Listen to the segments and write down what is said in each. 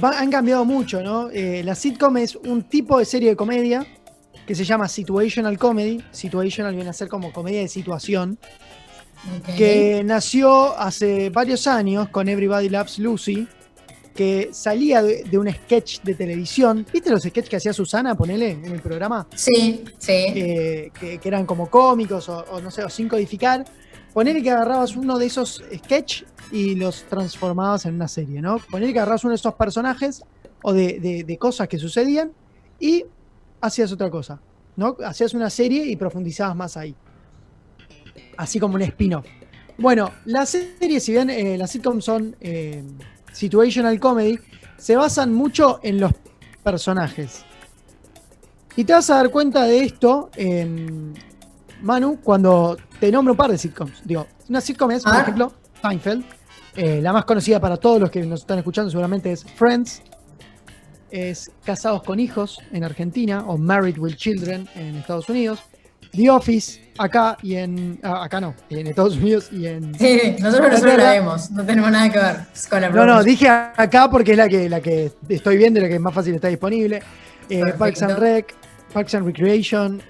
han cambiado mucho, ¿no? La sitcom es un tipo de serie de comedia que se llama situational comedy. Situational viene a ser como comedia de situación. Ok. Que nació hace varios años con Everybody Loves Lucy, que salía de un sketch de televisión. ¿Viste los sketches que hacía Susana, ponele, en el programa? Sí, sí. Que eran como cómicos o no sé, o sin codificar. Ponele que agarrabas uno de esos sketch y los transformabas en una serie, ¿no? Ponele que agarrabas uno de esos personajes o de cosas que sucedían y hacías otra cosa, ¿no? Hacías una serie y profundizabas más ahí. Así como un spin-off. Bueno, las series, si bien las sitcoms son situational comedy, se basan mucho en los personajes. Y te vas a dar cuenta de esto, Manu, cuando te nombro un par de sitcoms. Digo, una sitcom es, por ejemplo, Seinfeld. La más conocida para todos los que nos están escuchando seguramente es Friends. Es Casados con Hijos en Argentina, o Married with Children en Estados Unidos. The Office, acá y en... acá no, en Estados Unidos y en... Sí, nosotros la vemos, no tenemos nada que ver con la No, no, dije acá porque es la que estoy viendo y la que más fácil está disponible. Parks and Rec, Parks and Recreation,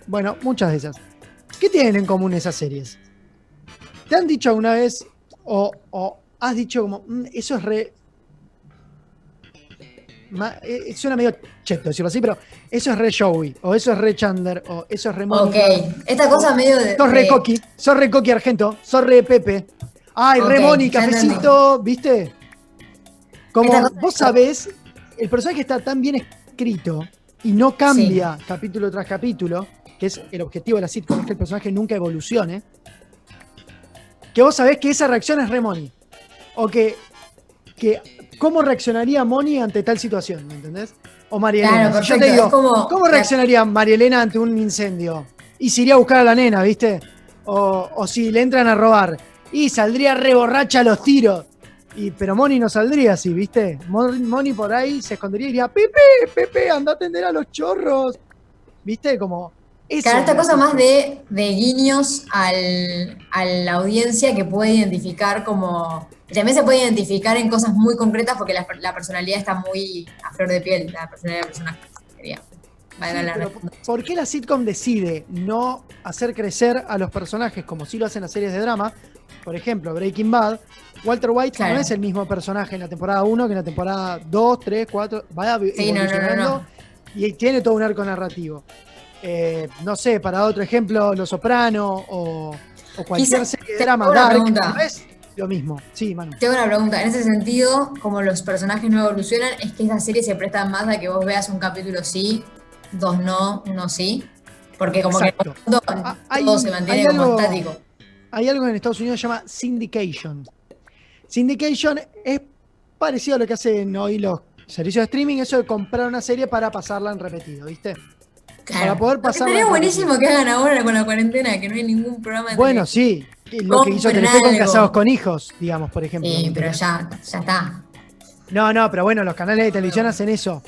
bueno, muchas de esas. ¿Qué tienen en común esas series? ¿Te han dicho alguna vez o has dicho como, eso es re... suena medio cheto decirlo así, pero eso es re Joey, o eso es re Chandler, o eso es re Mónica. Ok, esta cosa medio de... Sos re Coqui Argento, sos re Pepe. Ay, re Mónica, cafecito, ¿viste? Como vos sabés, el personaje está tan bien escrito y no cambia capítulo tras capítulo, que es el objetivo de la sitcom, es que el personaje nunca evolucione, que vos sabés que esa reacción es re Moni. O que ¿cómo reaccionaría Moni ante tal situación? ¿Me entendés? O María Elena. Claro, si yo te digo, ¿cómo reaccionaría María Elena ante un incendio? Y si iría a buscar a la nena, ¿viste? O si le entran a robar. Y saldría re borracha a los tiros. Pero Moni no saldría así, ¿viste? Moni por ahí se escondería y diría, Pepe, anda a atender a los chorros. ¿Viste? Como... Claro, esta cosa más de guiños a la audiencia que puede identificar como... También se puede identificar en cosas muy concretas porque la personalidad está muy a flor de piel, la personalidad del personaje. Pero ¿por qué la sitcom decide no hacer crecer a los personajes como si lo hacen las series de drama? Por ejemplo, Breaking Bad. Walter White no es el mismo personaje en la temporada 1 que en la temporada 2, 3, 4. Va evolucionando y tiene todo un arco narrativo. No sé, para otro ejemplo, Los Soprano o cualquier serie de drama Dark, ¿no es lo mismo? Sí, Manu. Tengo una pregunta. En ese sentido, como los personajes no evolucionan, es que esa serie se presta más a que vos veas un capítulo sí, dos no, uno sí. Porque como exacto. Que todo se mantiene como estático. Hay algo en Estados Unidos que se llama syndication. Syndication es parecido a lo que hacen hoy los servicios de streaming, eso de comprar una serie para pasarla en repetido, ¿viste? Claro. Para poder pasarla. Sería buenísimo que hagan ahora con la cuarentena, que no hay ningún programa de Bueno, sí, lo que hizo Telefe con Casados con Hijos, digamos, por ejemplo. Sí, pero ya está. No, pero bueno, los canales de televisión hacen eso.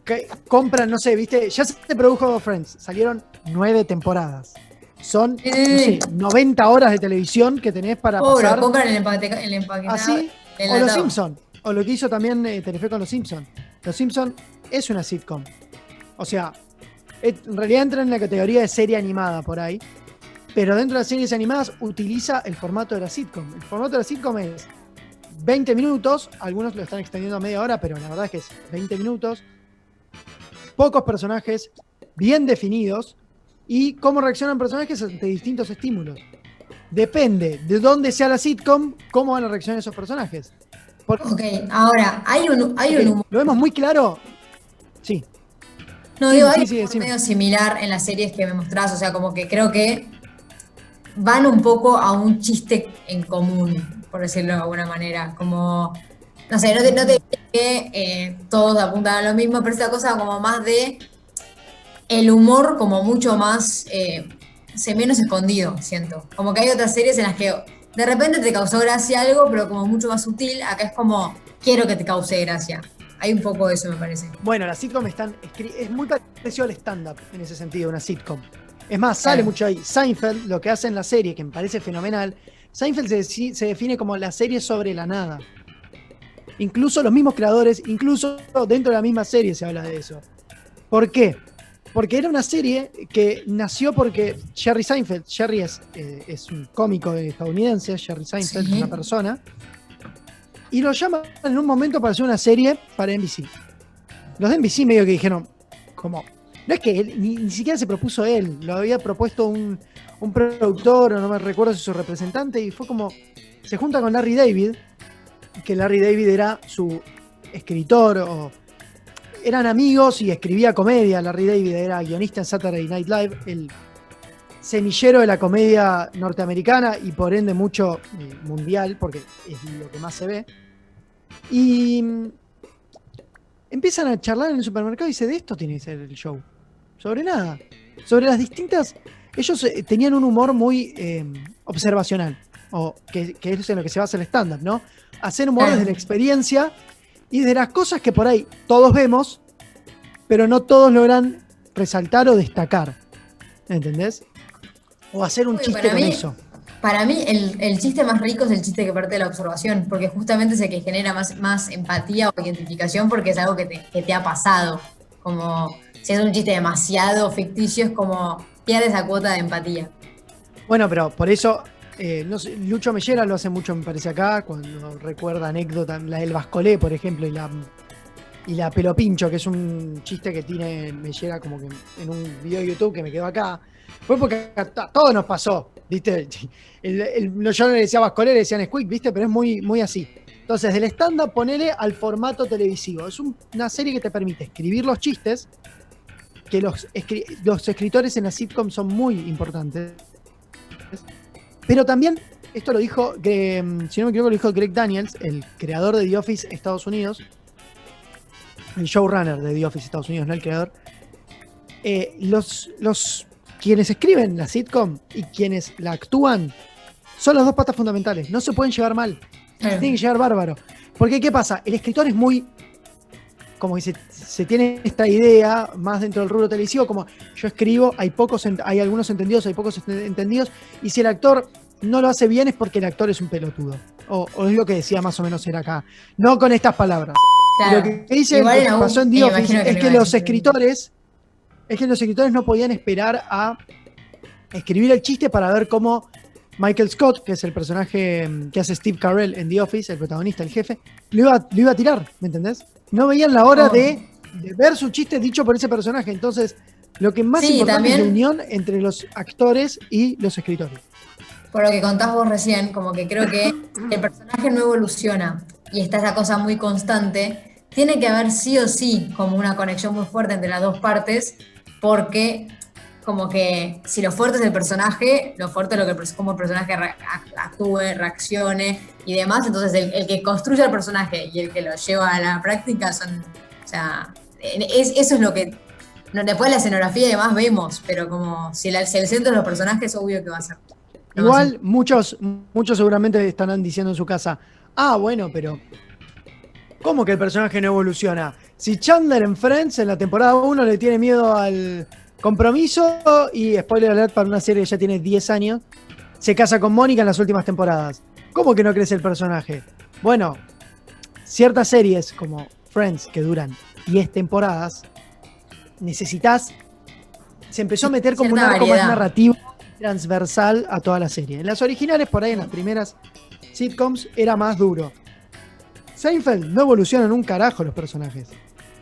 Que compran, no sé, ¿viste? Ya se produjo Friends, salieron 9 temporadas. Son, no sé, 90 horas de televisión que tenés para pasar. Compran el empaquetado. Así, o Los Simpsons, o lo que hizo también Telefe con Los Simpsons. Los Simpsons es una sitcom. O sea, en realidad entra en la categoría de serie animada por ahí, pero dentro de las series animadas utiliza el formato de la sitcom. El formato de la sitcom es 20 minutos, algunos lo están extendiendo a media hora, pero la verdad es que es 20 minutos, pocos personajes, bien definidos, y cómo reaccionan personajes ante distintos estímulos. Depende de dónde sea la sitcom, cómo van a reaccionar esos personajes. Ok, ahora, hay un humor. ¿Lo vemos muy claro? Sí. No, digo, hay un humor medio similar en las series que me mostrás, o sea, como que creo que van un poco a un chiste en común, por decirlo de alguna manera, como, no sé, no te digo que todos apuntan a lo mismo, pero esta cosa como más de el humor como mucho más, menos escondido, siento. Como que hay otras series en las que de repente te causó gracia algo, pero como mucho más sutil, acá es como, quiero que te cause gracia. Hay un poco de eso, me parece. Bueno, las sitcoms es muy parecido al stand-up en ese sentido, una sitcom. Es más, sale mucho ahí. Seinfeld, lo que hace en la serie, que me parece fenomenal, Seinfeld se define como la serie sobre la nada. incluso los mismos creadores, incluso dentro de la misma serie se habla de eso. ¿Por qué? Porque era una serie que nació porque Jerry Seinfeld, Jerry es un cómico estadounidense, Jerry Seinfeld es una persona, y lo llaman en un momento para hacer una serie para NBC. Los de NBC medio que dijeron, como, no es que él, ni siquiera se propuso él, lo había propuesto un productor, o no me recuerdo si su representante, y fue como, se junta con Larry David, que Larry David era su escritor, o eran amigos y escribía comedia. Larry David era guionista en Saturday Night Live, el semillero de la comedia norteamericana y por ende mucho mundial, porque es lo que más se ve. Y empiezan a charlar en el supermercado y dice, de esto tiene que ser el show. Sobre nada. Sobre las distintas... Ellos tenían un humor muy observacional, o que es en lo que se basa el stand-up, ¿no? Hacer humor desde la experiencia y de las cosas que por ahí todos vemos, pero no todos logran resaltar o destacar. ¿Entendés? O hacer un chiste con eso. Para mí, el chiste más rico es el chiste que parte de la observación, porque justamente es el que genera más empatía o identificación, porque es algo que te ha pasado. Como si es un chiste demasiado ficticio, es como pierde esa cuota de empatía. Bueno, pero por eso, no sé, Lucho Mellera lo hace mucho, me parece, acá, cuando recuerda anécdota, la del Bascolé, por ejemplo, y la Pelopincho, que es un chiste que tiene Mellera como que en un video de YouTube que me quedó acá. Fue porque a todos nos pasó, ¿viste? Yo no le decía Bascolé, le decían Squeak, ¿viste? Pero es muy, muy así. Entonces, del stand-up ponele al formato televisivo. Es una serie que te permite escribir los chistes, que los escritores en la sitcom son muy importantes. Pero también, esto lo dijo, si no me equivoco, lo dijo Greg Daniels, el creador de The Office Estados Unidos, el showrunner de The Office Estados Unidos, no el creador. Quienes escriben la sitcom y quienes la actúan son las dos patas fundamentales. No se pueden llevar mal. Se tienen que llevar bárbaro. Porque, ¿qué pasa? El escritor es muy... Como que se tiene esta idea más dentro del rubro televisivo, como yo escribo, hay algunos entendidos, hay pocos entendidos, y si el actor no lo hace bien es porque el actor es un pelotudo. O es lo que decía más o menos era acá. No con estas palabras. Claro. Lo que dice que pasó en The Office es que los escritores no podían esperar a escribir el chiste para ver cómo Michael Scott, que es el personaje que hace Steve Carell en The Office, el protagonista, el jefe, lo iba a tirar, ¿me entendés? No veían la hora de ver su chiste dicho por ese personaje. Entonces, lo que más importante también, es la unión entre los actores y los escritores. Por lo que contás vos recién, como que creo que el personaje no evoluciona y está esa cosa muy constante. Tiene que haber sí o sí como una conexión muy fuerte entre las dos partes, porque como que si lo fuerte es el personaje, lo fuerte es lo que cómo el personaje actúe, reaccione y demás. Entonces el que construye el personaje y el que lo lleva a la práctica son, o sea, eso es lo que después de la escenografía y demás vemos, pero como si el centro de los personajes, obvio que va a ser. Igual muchos seguramente estarán diciendo en su casa, bueno, pero ¿cómo que el personaje no evoluciona? Si Chandler en Friends en la temporada 1 le tiene miedo al compromiso y, spoiler alert para una serie que ya tiene 10 años, se casa con Mónica en las últimas temporadas. ¿Cómo que no crece el personaje? Bueno, ciertas series como Friends que duran 10 temporadas, se empezó a meter como un arco más narrativo transversal a toda la serie. En las originales, por ahí en las primeras sitcoms, era más duro. Seinfeld no evolucionan un carajo los personajes.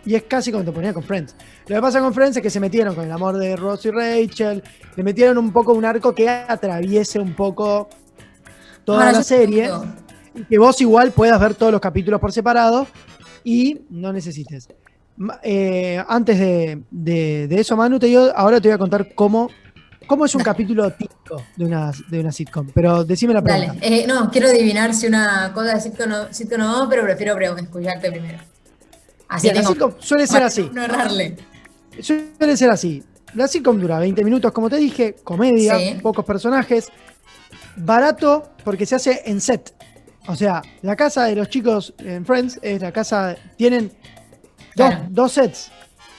Y es casi como te ponía con Friends. Lo que pasa con Friends es que se metieron con el amor de Ross y Rachel, le metieron un poco un arco que atraviese un poco toda la serie, y que vos igual puedas ver todos los capítulos por separado y no necesites. Antes de eso, Manu, ahora te voy a contar cómo es un capítulo típico de una sitcom. Pero decime la pregunta. Dale. No, quiero adivinar si una cosa de sitcom o no, pero prefiero escucharte primero. Así bien, la sitcom suele ser así. No errarle. Suele ser así. La sitcom dura 20 minutos, como te dije, comedia, pocos personajes, barato porque se hace en set. O sea, la casa de los chicos en Friends es la casa, tienen dos sets,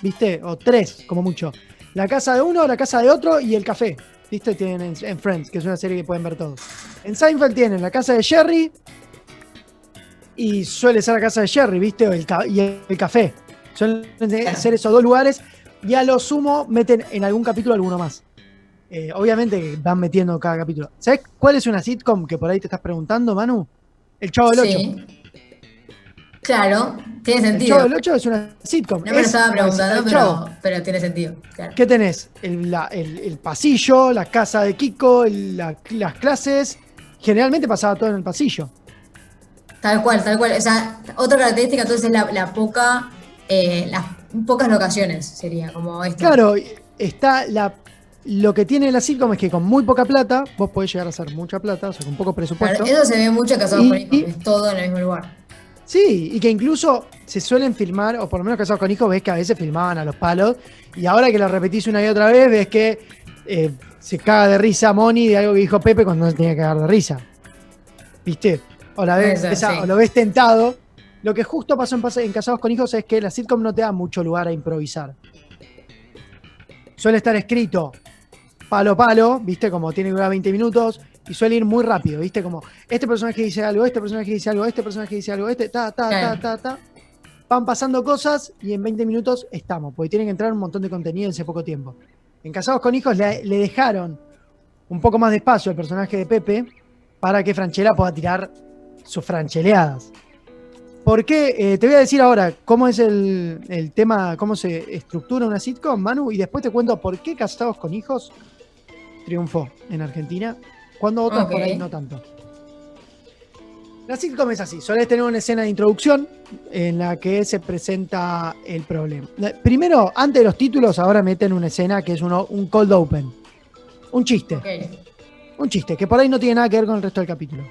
¿viste? O 3, como mucho. La casa de uno, la casa de otro y el café, ¿viste? Tienen en Friends, que es una serie que pueden ver todos. En Seinfeld tienen la casa de Jerry y suele ser la casa de Jerry, ¿viste? Y el café. Suelen ser esos dos lugares y a lo sumo meten en algún capítulo alguno más. Obviamente van metiendo cada capítulo. ¿Sabes cuál es una sitcom que por ahí te estás preguntando, Manu? El Chavo del Ocho. Sí. Claro, tiene El sentido. Chavo del Ocho es una sitcom. No me lo estaba preguntando, pero tiene sentido. Claro. ¿Qué tenés? El pasillo, la casa de Kiko, las clases. Generalmente pasaba todo en el pasillo. Tal cual, tal cual. O sea, otra característica entonces es las pocas locaciones, sería como esto. Claro, está lo que tiene la sitcom es que con muy poca plata, vos podés llegar a hacer mucha plata, o sea, con poco presupuesto. Claro, eso se ve mucho en Casados con Hijos, es todo en el mismo lugar. Sí, y que incluso se suelen filmar, o por lo menos Casados con Hijos, ves que a veces filmaban a los palos, y ahora que lo repetís una y otra vez, ves que se caga de risa Moni de algo que dijo Pepe cuando no se tenía que cagar de risa. ¿Viste? O lo ves tentado. Lo que justo pasó en Casados con Hijos es que la sitcom no te da mucho lugar a improvisar. Suele estar escrito palo a palo, ¿viste? Como tiene que durar 20 minutos y suele ir muy rápido, ¿viste? Como este personaje dice algo, este personaje dice algo, este personaje dice algo, ta. Van pasando cosas y en 20 minutos estamos, porque tienen que entrar un montón de contenido en ese poco tiempo. En Casados con Hijos le dejaron un poco más de espacio al personaje de Pepe para que Franchella pueda tirar sus francheleadas. ¿Por qué? Te voy a decir ahora cómo es el tema, cómo se estructura una sitcom, Manu, y después te cuento por qué Casados con Hijos triunfó en Argentina, cuando otras por ahí no tanto. La sitcom es así, solés tener una escena de introducción en la que se presenta el problema. Primero, antes de los títulos, ahora meten una escena que es un cold open. Un chiste. Un chiste, que por ahí no tiene nada que ver con el resto del capítulo.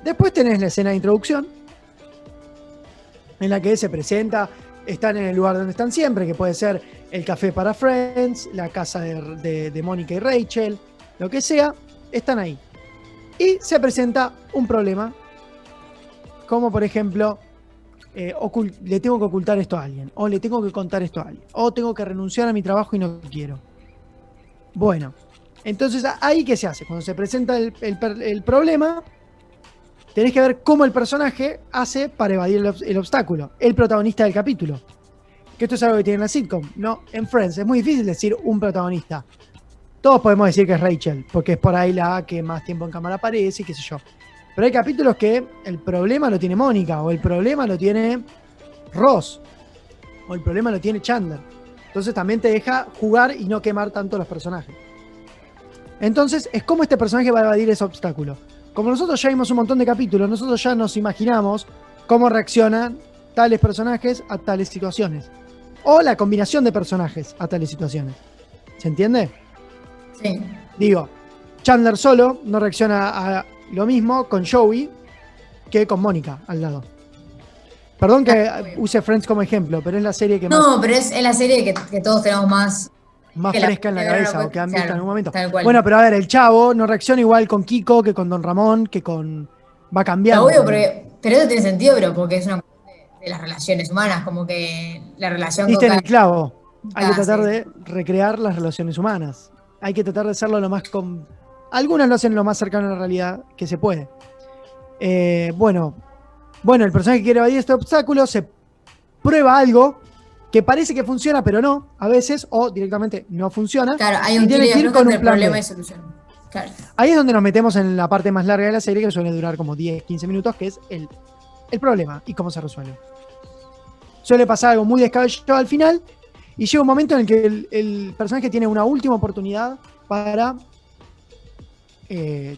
Después tenés la escena de introducción, en la que se presenta, están en el lugar donde están siempre, que puede ser el café para Friends, la casa de Mónica y Rachel, lo que sea, están ahí. Y se presenta un problema, como por ejemplo, le tengo que ocultar esto a alguien, o le tengo que contar esto a alguien, o tengo que renunciar a mi trabajo y no quiero. Bueno, entonces ahí ¿qué se hace? Cuando se presenta el problema, tenés que ver cómo el personaje hace para evadir el obstáculo, el protagonista del capítulo. Que esto es algo que tiene en la sitcom. No, en Friends es muy difícil decir un protagonista. Todos podemos decir que es Rachel, porque es por ahí la que más tiempo en cámara aparece y qué sé yo. Pero hay capítulos que el problema lo tiene Mónica, o el problema lo tiene Ross, o el problema lo tiene Chandler. Entonces también te deja jugar y no quemar tanto los personajes. Entonces es cómo este personaje va a evadir ese obstáculo. Como nosotros ya vimos un montón de capítulos, nosotros ya nos imaginamos cómo reaccionan tales personajes a tales situaciones. O la combinación de personajes a tales situaciones. ¿Se entiende? Sí. Digo, Chandler solo no reacciona a lo mismo con Joey que con Mónica al lado. Perdón que use Friends como ejemplo, pero es la serie que más... No, pero es la serie que todos tenemos más fresca en la cabeza o que han visto en algún momento. Bueno, pero a ver, el Chavo no reacciona igual con Kiko que con Don Ramón, que con... Va cambiando. Obvio, pero eso tiene sentido, pero porque es una cuestión de las relaciones humanas, como que la relación Diste en el clavo. Hay que tratar de recrear las relaciones humanas. Hay que tratar de hacerlo lo más... Algunas lo hacen lo más cercano a la realidad que se puede. Bueno, el personaje que quiere evadir este obstáculo se prueba algo que parece que funciona, pero no, a veces, o directamente no funciona. Claro, hay un tira y afloja entre problema y solución. Claro. Ahí es donde nos metemos en la parte más larga de la serie, que suele durar como 10, 15 minutos, que es el problema y cómo se resuelve. Suele pasar algo muy descabellado al final, y llega un momento en el que el personaje tiene una última oportunidad para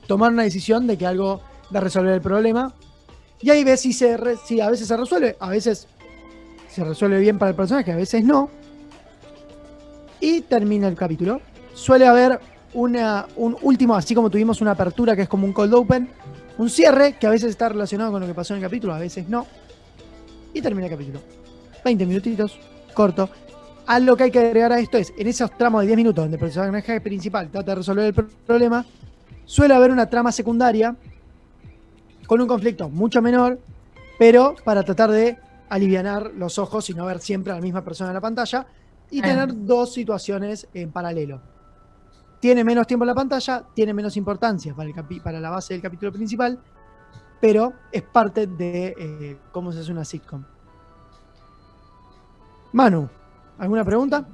tomar una decisión de resolver el problema. Y ahí ves si a veces se resuelve, a veces se resuelve bien para el personaje, a veces no. Y termina el capítulo. Suele haber un último, así como tuvimos una apertura que es como un cold open, un cierre que a veces está relacionado con lo que pasó en el capítulo, a veces no. Y termina el capítulo. 20 minutitos, corto. Lo que hay que agregar a esto es, en esos tramos de 10 minutos donde el personaje principal trata de resolver el problema, suele haber una trama secundaria con un conflicto mucho menor, pero para tratar de alivianar los ojos y no ver siempre a la misma persona en la pantalla y tener dos situaciones en paralelo. Tiene menos tiempo en la pantalla, tiene menos importancia para la base del capítulo principal, pero es parte de cómo se hace una sitcom. Manu, ¿alguna pregunta?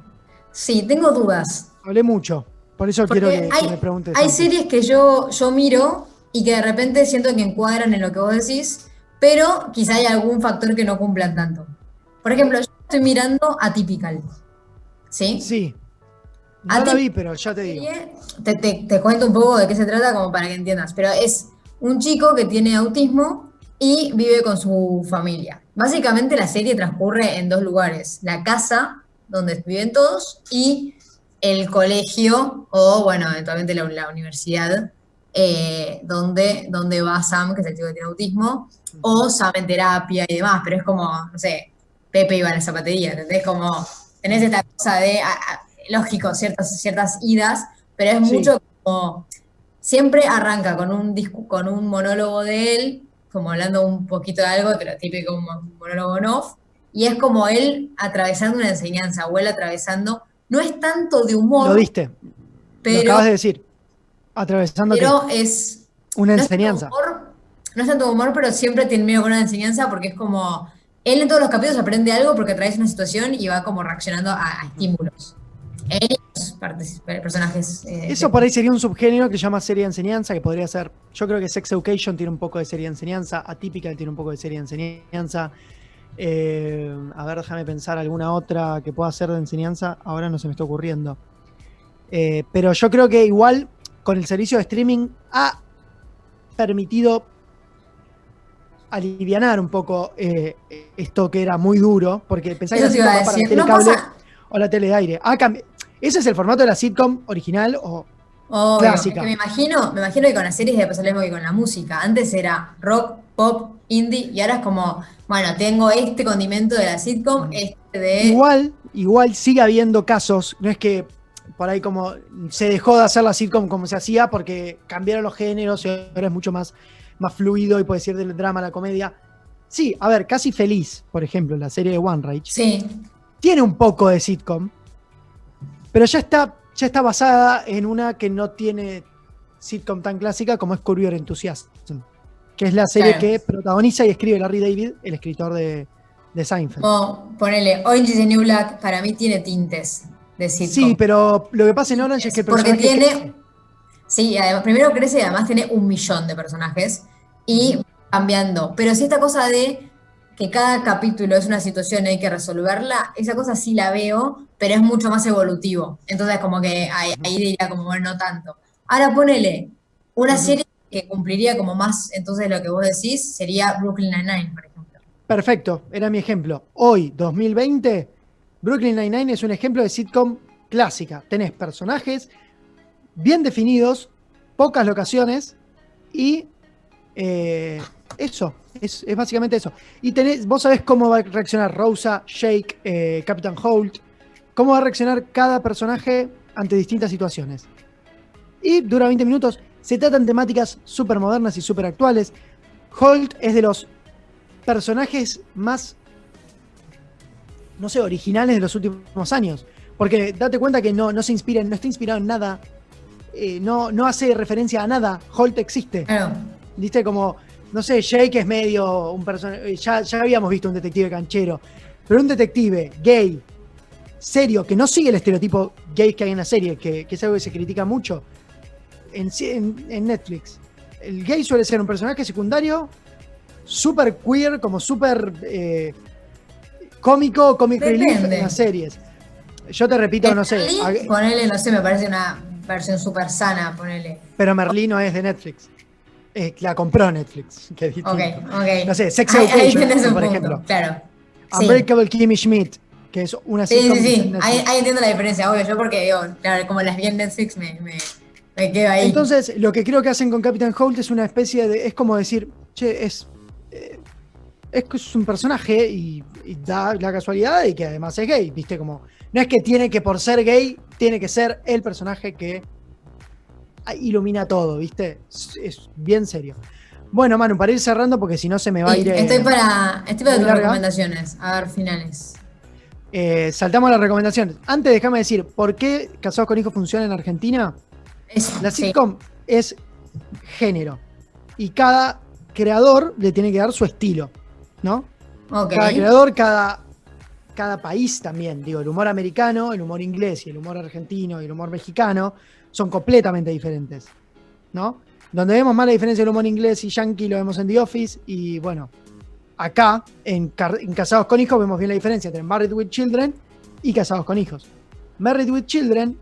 Sí, tengo dudas. Hablé mucho, por eso Porque quiero que me preguntes. hay antes. series que yo miro y que de repente siento que encuadran en lo que vos decís, pero quizá hay algún factor que no cumplan tanto. Por ejemplo, yo estoy mirando Atypical, ¿sí? Sí, no la vi, pero ya te digo. Te cuento un poco de qué se trata como para que entiendas, pero es un chico que tiene autismo y vive con su familia. Básicamente la serie transcurre en dos lugares, la casa donde viven todos y el colegio o, bueno, eventualmente la universidad donde va Sam, que es el chico que tiene autismo, o Sam en terapia y demás, pero es como, no sé, Pepe iba a la zapatería, ¿entendés? Como tenés esta cosa de lógico, ciertas idas, pero es mucho como, siempre arranca con con un monólogo de él, como hablando un poquito de algo, pero típico un monólogo en off, y es como él atravesando una enseñanza, o él atravesando, no es tanto de humor. Lo diste, lo pero, acabas de decir. ¿Atravesando pero qué? es, Una no es tanto enseñanza. humor, no es tanto humor, pero siempre tiene medio con una enseñanza, porque es como, él en todos los capítulos aprende algo porque atraviesa una situación y va como reaccionando a estímulos. Él y los personajes. Eso por ahí sería un subgénero que se llama serie de enseñanza, que podría ser, yo creo que Sex Education tiene un poco de serie de enseñanza, Atypical tiene un poco de serie de enseñanza. A ver, déjame pensar alguna otra que pueda ser de enseñanza, ahora no se me está ocurriendo. Pero yo creo que igual con el servicio de streaming ha permitido alivianar un poco esto que era muy duro, porque pensaba que la sitcom va para el telecable o la tele de aire. ¿Ese es el formato de la sitcom original o clásica? Es que me imagino que con las series de pasar lo mismo que con la música. Antes era rock, pop, indie, y ahora es como, bueno, tengo este condimento de la sitcom, este de... Igual sigue habiendo casos, no es que por ahí como se dejó de hacer la sitcom como se hacía porque cambiaron los géneros y ahora es mucho más fluido y puede ser del drama a la comedia. Sí, a ver, Casi Feliz, por ejemplo, la serie de One Rage, sí, tiene un poco de sitcom, pero ya está basada en una que no tiene sitcom tan clásica como es Curb Your Enthusiasm, que es la serie que protagoniza y escribe Larry David, el escritor de Seinfeld. Ponele, Orange is the New Black, para mí tiene tintes de sitcom. Sí, pero lo que pasa en Orange es que el personaje crece. Sí, además, primero crece y además tiene 1 millón de personajes y cambiando. Pero si esta cosa de que cada capítulo es una situación y hay que resolverla, esa cosa sí la veo, pero es mucho más evolutivo. Entonces como que ahí diría como, bueno, no tanto. Ahora ponele, una serie que cumpliría como más, entonces lo que vos decís, sería Brooklyn Nine-Nine, por ejemplo. Perfecto, era mi ejemplo. Hoy, 2020, Brooklyn Nine-Nine es un ejemplo de sitcom clásica. Tenés personajes bien definidos, pocas locaciones y eso, es básicamente eso. Y vos sabés cómo va a reaccionar Rosa, Jake, Captain Holt, cómo va a reaccionar cada personaje ante distintas situaciones. Y dura 20 minutos. Se tratan temáticas súper modernas y súper actuales. Holt es de los personajes más, no sé, originales de los últimos años. Porque date cuenta que no está inspirado en nada. No hace referencia a nada. Holt existe. Claro. ¿Viste? Como, no sé, Jake es medio un personaje. Ya habíamos visto un detective canchero. Pero un detective gay, serio, que no sigue el estereotipo gay que hay en la serie, que es algo que se critica mucho en Netflix. El gay suele ser un personaje secundario, súper queer, como súper cómico, comic relief en las series. Yo te repito, no sé. Ponele, no sé, me parece una versión súper sana, ponele. Pero Merlí no es de Netflix. La compró Netflix. Que es ok. No sé, Sex Education, por ejemplo. Claro. Unbreakable Kimmy Schmidt, que es una sitcom. Sí. Ahí entiendo la diferencia, obvio. Yo porque digo, claro, como las vi en Netflix me quedo ahí. Entonces, lo que creo que hacen con Captain Holt es una especie de... Es como decir, che, es un personaje y da la casualidad de que además es gay, ¿viste? Como, no es que tiene que por ser gay, tiene que ser el personaje que ilumina todo, ¿viste? Es bien serio. Bueno, Manu, para ir cerrando, porque si no se me va a ir... Estoy para tus recomendaciones, a ver, finales. Saltamos a las recomendaciones. Antes, déjame decir, ¿por qué Casados con Hijos funciona en Argentina? La sitcom es género. Y cada creador le tiene que dar su estilo, ¿no? Okay. Cada creador, cada país también. Digo, el humor americano, el humor inglés y el humor argentino y el humor mexicano son completamente diferentes, ¿no? Donde vemos más la diferencia del humor inglés y yankee lo vemos en The Office, y bueno, acá en Casados con Hijos vemos bien la diferencia entre Married with Children y Casados con Hijos. Married with Children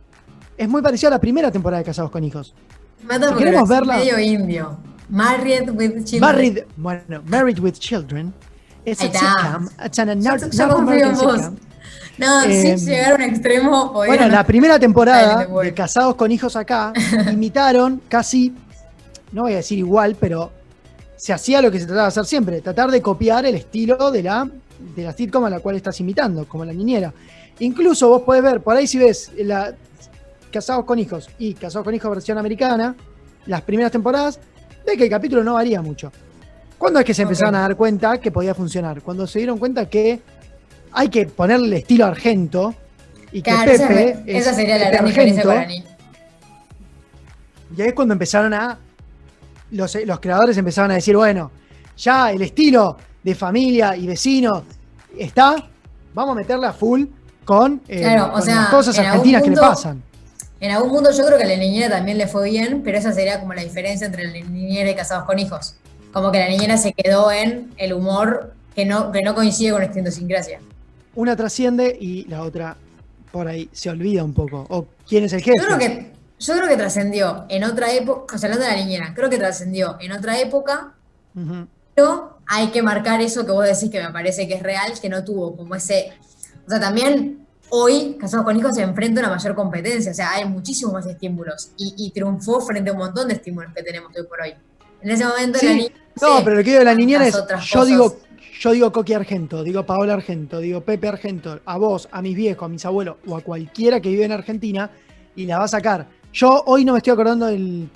es muy parecido a la primera temporada de Casados con Hijos. Si queremos verla, medio indio. Married with Children. Married with Children. It's a sitcom. It's an American sitcom. No, sin llegar a un extremo. Bueno, la primera temporada de Casados con Hijos acá imitaron casi, no voy a decir igual, pero se hacía lo que se trataba de hacer siempre, tratar de copiar el estilo de la sitcom a la cual estás imitando, como La Niñera. Incluso vos podés ver, por ahí si ves Casados con Hijos y Casados con Hijos versión americana, las primeras temporadas, ves que el capítulo no varía mucho. ¿Cuándo es que se empezaron a dar cuenta que podía funcionar? Cuando se dieron cuenta que hay que ponerle el estilo Argento y que Pepe esa sería la gran diferencia para mí. Y ahí es cuando empezaron los creadores empezaron a decir, bueno, ya el estilo de familia y vecino está, vamos a meterle a full con las cosas argentinas que le pasan. En algún mundo yo creo que a La Niñera también le fue bien, pero esa sería como la diferencia entre La Niñera y Casados con Hijos. Como que La Niñera se quedó en el humor que no coincide con nuestra idiosincrasia. Una trasciende y la otra por ahí se olvida un poco. ¿O quién es el jefe? Yo creo que trascendió en otra época, o sea, hablando de La Niñera, creo que trascendió en otra época, pero hay que marcar eso que vos decís que me parece que es real, que no tuvo como ese... O sea, también hoy Casados con Hijos se enfrenta a una mayor competencia, o sea, hay muchísimos más estímulos y triunfó frente a un montón de estímulos que tenemos hoy por hoy. En ese momento sí, La Niñera... No, pero lo que digo de La Niñera es, yo digo Coqui Argento, digo Paola Argento, digo Pepe Argento, a vos, a mis viejos, a mis abuelos o a cualquiera que vive en Argentina y la va a sacar. Yo hoy no me estoy acordando el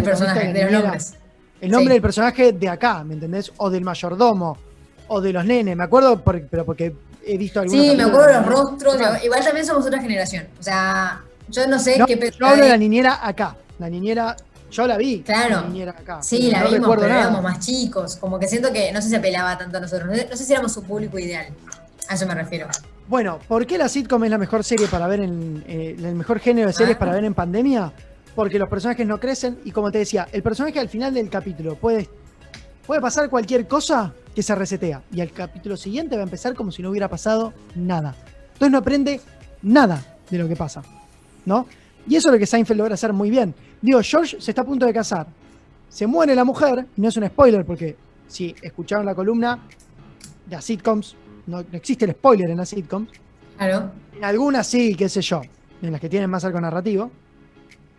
personaje, de los nombres. El nombre del personaje de acá, ¿me entendés? O del mayordomo, o de los nenes. Me acuerdo, pero porque he visto algunos. Sí, me acuerdo de los rostros. Igual también somos otra generación. O sea, yo no sé qué... Yo hablo de La Niñera acá. La Niñera, yo la vi. Claro. La Niñera acá. Sí, la vimos, pero éramos más chicos. Como que siento que no sé si apelaba tanto a nosotros. No sé si éramos su público ideal. A eso me refiero. Bueno, ¿por qué la sitcom es la mejor serie para ver el mejor género de series para ver en pandemia? Porque los personajes no crecen y, como te decía, el personaje al final del capítulo puede pasar cualquier cosa que se resetea y al capítulo siguiente va a empezar como si no hubiera pasado nada. Entonces no aprende nada de lo que pasa, ¿no? Y eso es lo que Seinfeld logra hacer muy bien. Digo, George se está a punto de casar, se muere la mujer, y no es un spoiler porque si escucharon la columna de las sitcoms, no existe el spoiler en las sitcoms. Claro. En algunas sí, qué sé yo, en las que tienen más arco narrativo.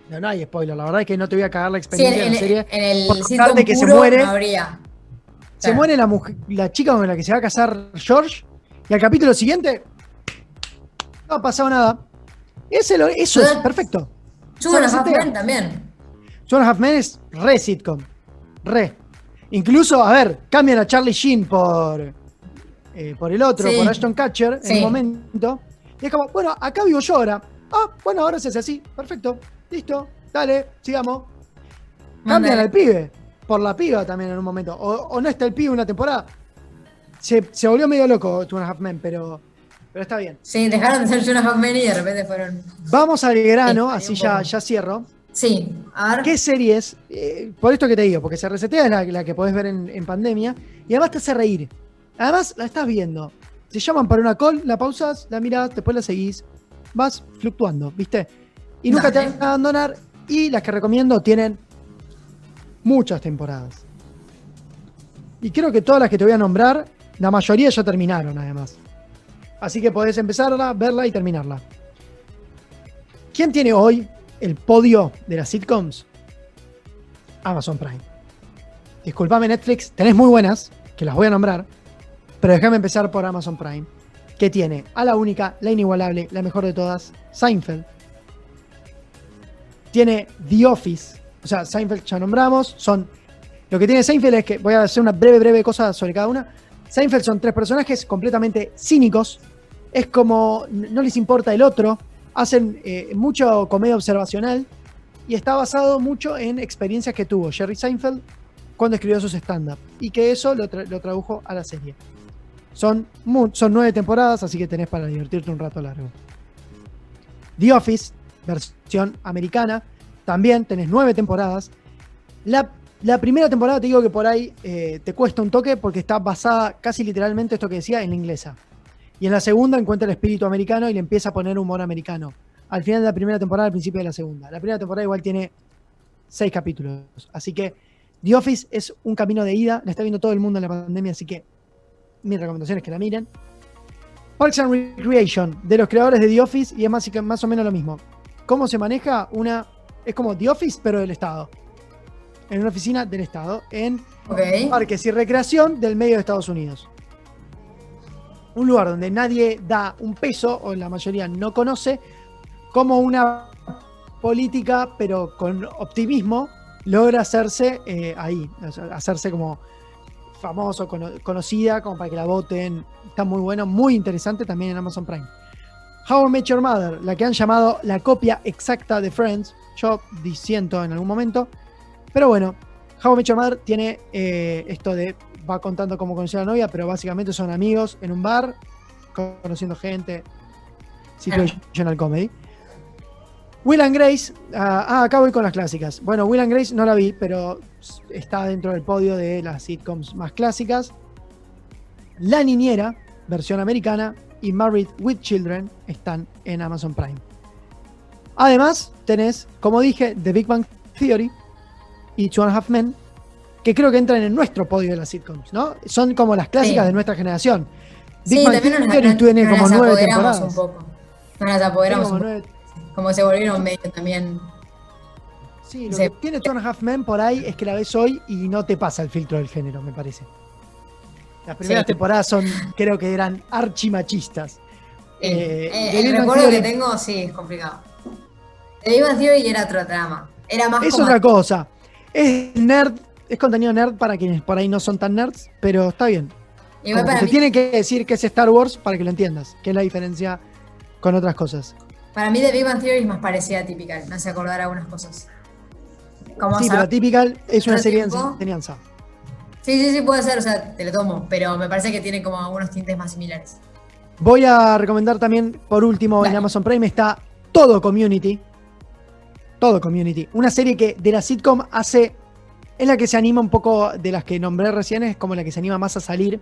No hay spoiler, la verdad es que no te voy a cagar la experiencia de la serie. En el sitcom de que se muere, no habría. Se muere la chica con la que se va a casar George, y al capítulo siguiente no ha pasado nada. Eso es perfecto. Two and a Half Men también. Two and a Half Men es re sitcom. Incluso, a ver, cambian a Charlie Sheen por el otro, por Ashton Kutcher en un momento. Y es como, bueno, acá vivo yo ahora. Bueno, ahora se hace así. Perfecto. Listo. Dale, sigamos. Cambian al pibe. Por la piba también en un momento. O no está el pibe una temporada. Se volvió medio loco Two and a Half Men, pero está bien. Sí, dejaron de ser Two and a Half Men y de repente fueron... Vamos al grano, así ya cierro. Sí, a ver. ¿Qué series? Por esto que te digo, porque se resetea es la que podés ver en pandemia. Y además te hace reír. Además la estás viendo. Te llaman para una call, la pausas, la mirás, después la seguís. Vas fluctuando, ¿viste? Y nunca te van a abandonar. Y las que recomiendo tienen muchas temporadas. Y creo que todas las que te voy a nombrar, la mayoría ya terminaron además. Así que podés empezarla, verla y terminarla. ¿Quién tiene hoy el podio de las sitcoms? Amazon Prime. Disculpame Netflix, tenés muy buenas, que las voy a nombrar, pero déjame empezar por Amazon Prime, que tiene a la única, la inigualable, la mejor de todas, Seinfeld. Tiene The Office, o sea, Seinfeld ya nombramos, lo que tiene Seinfeld es que, voy a hacer una breve cosa sobre cada una. Seinfeld son 3 personajes completamente cínicos, es como, no les importa el otro, hacen mucho comedia observacional y está basado mucho en experiencias que tuvo Jerry Seinfeld cuando escribió sus stand-up. Y que eso lo tradujo a la serie. Son 9 temporadas, así que tenés para divertirte un rato largo. The Office, versión americana, también tenés 9 temporadas. La primera temporada te digo que por ahí te cuesta un toque porque está basada casi literalmente, esto que decía, en la inglesa. Y en la segunda encuentra el espíritu americano y le empieza a poner humor americano. Al final de la primera temporada, al principio de la segunda. La primera temporada igual tiene 6 capítulos. Así que The Office es un camino de ida. La está viendo todo el mundo en la pandemia, así que mi recomendación es que la miren. Parks and Recreation, de los creadores de The Office, y es más o menos lo mismo. ¿Cómo se maneja? Es como The Office, pero del Estado. En una oficina del Estado, en parques y recreación del medio de Estados Unidos. Un lugar donde nadie da un peso, o la mayoría no conoce, como una política, pero con optimismo, logra hacerse ahí, hacerse como famoso, conocida, como para que la voten. Está muy bueno, muy interesante también en Amazon Prime. How I Met Your Mother, la que han llamado la copia exacta de Friends, yo disiento en algún momento, pero bueno, How I Met Your Mother tiene esto de, va contando cómo conoció a la novia, pero básicamente son amigos en un bar, conociendo gente, situational comedy. Will and Grace, acá voy con las clásicas. Bueno, Will and Grace no la vi, pero está dentro del podio de las sitcoms más clásicas. La Niñera, versión americana, y Married with Children están en Amazon Prime. Además, tenés, como dije, The Big Bang Theory y Two and a Half Men, que creo que entran en nuestro podio de las sitcoms, ¿no? Son como las clásicas de nuestra generación. Big Bang Theory tiene como 9 temporadas. Un poco. Nos las apoderamos un poco. Como se volvieron medio también. Sí, lo que tiene Two and a Half Men por ahí es que la ves hoy y no te pasa el filtro del género, me parece. Las primeras temporadas creo que eran archimachistas. El recuerdo que tengo, sí, es complicado. The Big Bang Theory era otra trama. Era más es otra cosa. Es nerd, es contenido nerd para quienes por ahí no son tan nerds, pero está bien. Igual para te tiene que decir que es Star Wars para que lo entiendas, que es la diferencia con otras cosas. Para mí The Big Bang Theory es más parecida a Typical, me hace acordar algunas cosas. Sí, pero Typical es una serie de enseñanza. Sí, puede ser, o sea, te lo tomo, pero me parece que tiene como algunos tintes más similares. Voy a recomendar también, por último, en Amazon Prime está Todo Community. Todo Community. Una serie que de la sitcom es la que se anima un poco de las que nombré recién, es como la que se anima más a salir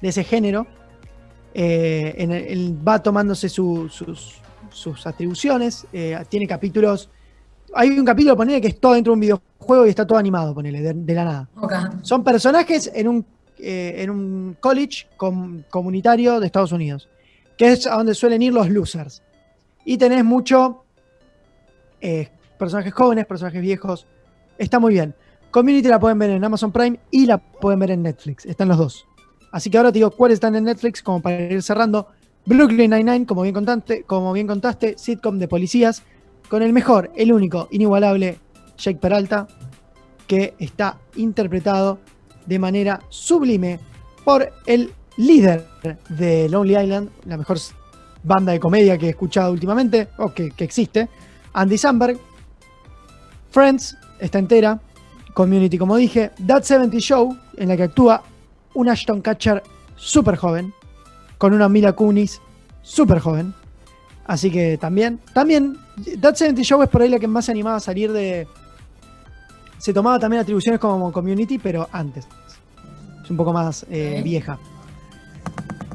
de ese género. Va tomándose sus atribuciones. Tiene capítulos. Hay un capítulo, ponele, que es todo dentro de un videojuego y está todo animado, ponele, de la nada. Okay. Son personajes en un college comunitario de Estados Unidos, que es a donde suelen ir los losers. Y tenés mucho personajes jóvenes, personajes viejos. Está muy bien. Community la pueden ver en Amazon Prime y la pueden ver en Netflix. Están los dos. Así que ahora te digo cuáles están en Netflix, como para ir cerrando. Brooklyn Nine-Nine, como bien contaste, sitcom de policías, con el mejor, el único, inigualable Jake Peralta, que está interpretado de manera sublime por el líder de Lonely Island, la mejor banda de comedia que he escuchado últimamente, o que existe, Andy Samberg. Friends está entera. Community, como dije. That 70 Show, en la que actúa un Ashton Kutcher súper joven, con una Mila Kunis súper joven. Así que también That 70 Show es por ahí la que más se animaba a salir de... Se tomaba también atribuciones como Community, pero antes. Es un poco más vieja.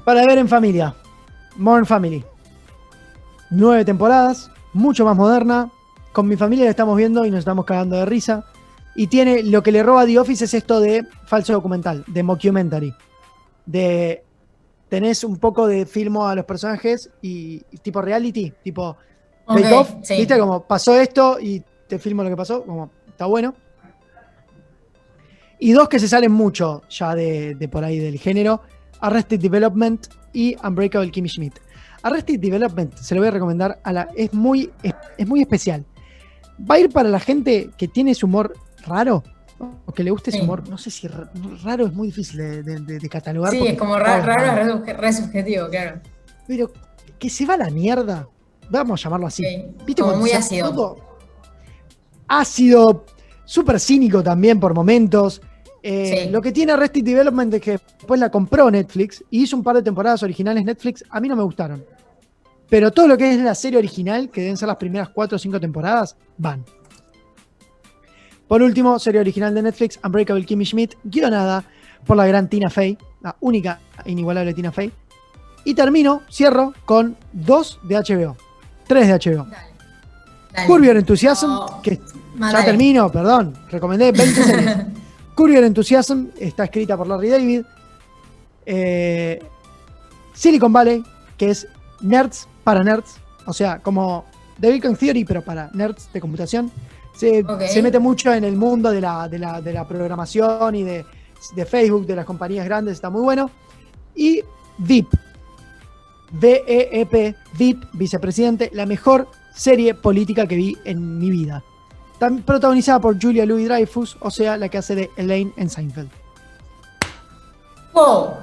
Para ver en familia, Modern Family. 9 temporadas, mucho más moderna. Con mi familia la estamos viendo y nos estamos cagando de risa. Y tiene lo que le roba a The Office es esto de falso documental, de mockumentary. Tenés un poco de filmo a los personajes y tipo reality, tipo Bake Off, sí. ¿Viste? Como pasó esto y te filmo lo que pasó, como está bueno. Y dos que se salen mucho ya de por ahí del género, Arrested Development y Unbreakable Kimmy Schmidt. Arrested Development se lo voy a recomendar, es muy especial. Va a ir para la gente que tiene ese humor raro, o que le guste ese humor, no sé si raro es muy difícil de catalogar. Sí, es como raro, es re subjetivo, claro. Pero que se va a la mierda, vamos a llamarlo así. Sí, ¿viste? como muy ácido. Todo ácido, súper cínico también por momentos, Sí. Lo que tiene Arrested Development es que después la compró Netflix y hizo un par de temporadas originales Netflix. A mí no me gustaron. Pero todo lo que es la serie original, que deben ser las primeras 4 o 5 temporadas, van. Por último, serie original de Netflix, Unbreakable Kimmy Schmidt, guionada por la gran Tina Fey, la única e inigualable Tina Fey. Y cierro con 2 de HBO, 3 de HBO. Dale. Curb Your Enthusiasm, que ya termino, perdón, recomendé 20 series. Curb Your Enthusiasm está escrita por Larry David. Silicon Valley, que es nerds para nerds, o sea, como The Big Bang Theory, pero para nerds de computación. Se mete mucho en el mundo de la programación y de Facebook, de las compañías grandes, está muy bueno. Y VIP, VEP, VIP, vicepresidente, la mejor serie política que vi en mi vida. También protagonizada por Julia Louis-Dreyfus, o sea, la que hace de Elaine en Seinfeld. ¡Wow!